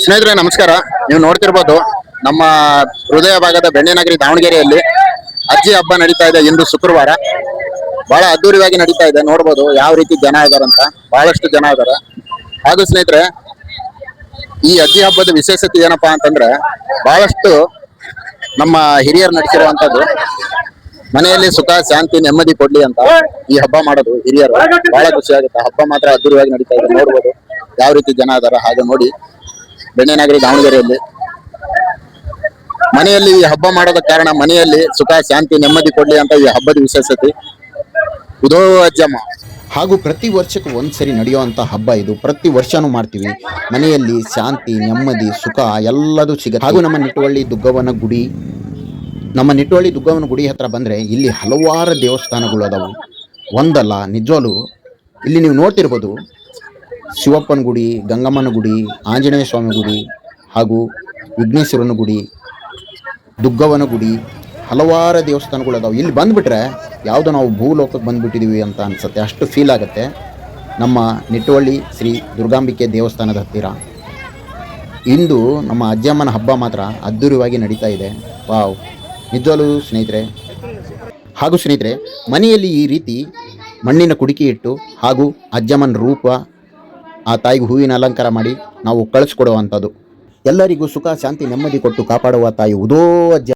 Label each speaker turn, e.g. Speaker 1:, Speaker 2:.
Speaker 1: ಸ್ನೇಹಿತರೆ ನಮಸ್ಕಾರ. ನೀವು ನೋಡ್ತಿರ್ಬೋದು ನಮ್ಮ ಹೃದಯ ಭಾಗದ ಬೆಣ್ಣೆನಗರಿ ದಾವಣಗೆರೆಯಲ್ಲಿ ಅಜ್ಜಿ ಹಬ್ಬ ನಡೀತಾ ಇದೆ. ಇಂದು ಶುಕ್ರವಾರ ಬಹಳ ಅದ್ದೂರಿಯಾಗಿ ನಡೀತಾ ಇದೆ. ನೋಡ್ಬೋದು ಯಾವ ರೀತಿ ಜನ ಇದಾರಂತ, ಬಹಳಷ್ಟು ಜನ ಇದಾರೆ. ಹಾಗೂ ಸ್ನೇಹಿತರೆ, ಈ ಅಜ್ಜಿ ಹಬ್ಬದ ವಿಶೇಷತೆ ಏನಪ್ಪಾ ಅಂತಂದ್ರೆ, ಬಹಳಷ್ಟು ನಮ್ಮ ಹಿರಿಯರು ನಡೆಸಿರುವಂತದ್ದು. ಮನೆಯಲ್ಲಿ ಸುಖ ಶಾಂತಿ ನೆಮ್ಮದಿ ಕೊಡ್ಲಿ ಅಂತ ಈ ಹಬ್ಬ ಮಾಡೋದು ಹಿರಿಯರು. ಬಹಳ ಖುಷಿ ಆಗುತ್ತೆ. ಹಬ್ಬ ಮಾತ್ರ ಅದ್ದೂರಿಯಾಗಿ ನಡೀತಾ ಇದೆ. ನೋಡ್ಬೋದು ಯಾವ ರೀತಿ ಜನ ಇದಾರ. ಹಾಗೆ ನೋಡಿ, ಬೆಣ್ಣೆನಗರಿ ದಾವಣಗೆರೆಯಲ್ಲಿ ಮನೆಯಲ್ಲಿ ಈ ಹಬ್ಬ ಮಾಡೋದ ಕಾರಣ ಮನೆಯಲ್ಲಿ ಸುಖ ಶಾಂತಿ ನೆಮ್ಮದಿ ಕೊಡ್ಲಿ ಅಂತ ಈ ಹಬ್ಬದ ವಿಶೇಷತೆ. ಇದೋ ಅಜ್ಜಮ್ಮ.
Speaker 2: ಹಾಗೂ ಪ್ರತಿ ವರ್ಷಕ್ಕೆ ಒಂದ್ಸರಿ ನಡೆಯುವಂಥ ಹಬ್ಬ ಇದು. ಪ್ರತಿ ವರ್ಷನೂ ಮಾಡ್ತೀವಿ. ಮನೆಯಲ್ಲಿ ಶಾಂತಿ ನೆಮ್ಮದಿ ಸುಖ ಎಲ್ಲದೂ ಸಿಗುತ್ತೆ. ಹಾಗೂ ನಮ್ಮ ನಿಟ್ಟುವಳ್ಳಿ ದುಗ್ಗವ್ವನ ಗುಡಿ ಹತ್ರ ಬಂದರೆ ಇಲ್ಲಿ ಹಲವಾರು ದೇವಸ್ಥಾನಗಳು ಅದಾವು. ಒಂದಲ್ಲ, ನಿಜವಾಗ್ಲೂ ಇಲ್ಲಿ ನೀವು ನೋಡ್ತಿರ್ಬೋದು, ಶಿವಪ್ಪನ ಗುಡಿ, ಗಂಗಮ್ಮನ ಗುಡಿ, ಆಂಜನೇಯ ಸ್ವಾಮಿ ಗುಡಿ, ಹಾಗೂ ವಿಘ್ನೇಶ್ವರನ ಗುಡಿ, ದುಗ್ಗವ್ವನ ಗುಡಿ, ಹಲವಾರು ದೇವಸ್ಥಾನಗಳು ಅದಾವೆ. ಇಲ್ಲಿ ಬಂದುಬಿಟ್ರೆ ಯಾವುದೋ ನಾವು ಭೂಲೋಕಕ್ಕೆ ಬಂದುಬಿಟ್ಟಿದ್ದೀವಿ ಅಂತ ಅನಿಸುತ್ತೆ. ಅಷ್ಟು ಫೀಲ್ ಆಗುತ್ತೆ. ನಮ್ಮ ನಿಟ್ಟುವಳ್ಳಿ ಶ್ರೀ ದುರ್ಗಾಂಬಿಕೆ ದೇವಸ್ಥಾನದ ಹತ್ತಿರ ಇಂದು ನಮ್ಮ ಅಜ್ಜಮ್ಮನ ಹಬ್ಬ ಮಾತ್ರ ಅದ್ದೂರಿಯಾಗಿ ನಡೀತಾ ಇದೆ. ವಾವ್, ನಿಜವಾಗ್ಲೂ ಸ್ನೇಹಿತರೆ. ಹಾಗೂ ಸ್ನೇಹಿತರೆ, ಮನೆಯಲ್ಲಿ ಈ ರೀತಿ ಮಣ್ಣಿನ ಕುಡಿಕೆ ಇಟ್ಟು ಹಾಗೂ ಅಜ್ಜಮ್ಮನ ರೂಪ, ಆ ತಾಯಿಗೆ ಹೂವಿನ ಅಲಂಕಾರ ಮಾಡಿ ನಾವು ಕಳಿಸ್ಕೊಡುವಂಥದ್ದು. ಎಲ್ಲರಿಗೂ ಸುಖ ಶಾಂತಿ ನೆಮ್ಮದಿ ಕೊಟ್ಟು ಕಾಪಾಡುವ ತಾಯಿ ಉದೋ ಅಜ್ಜ.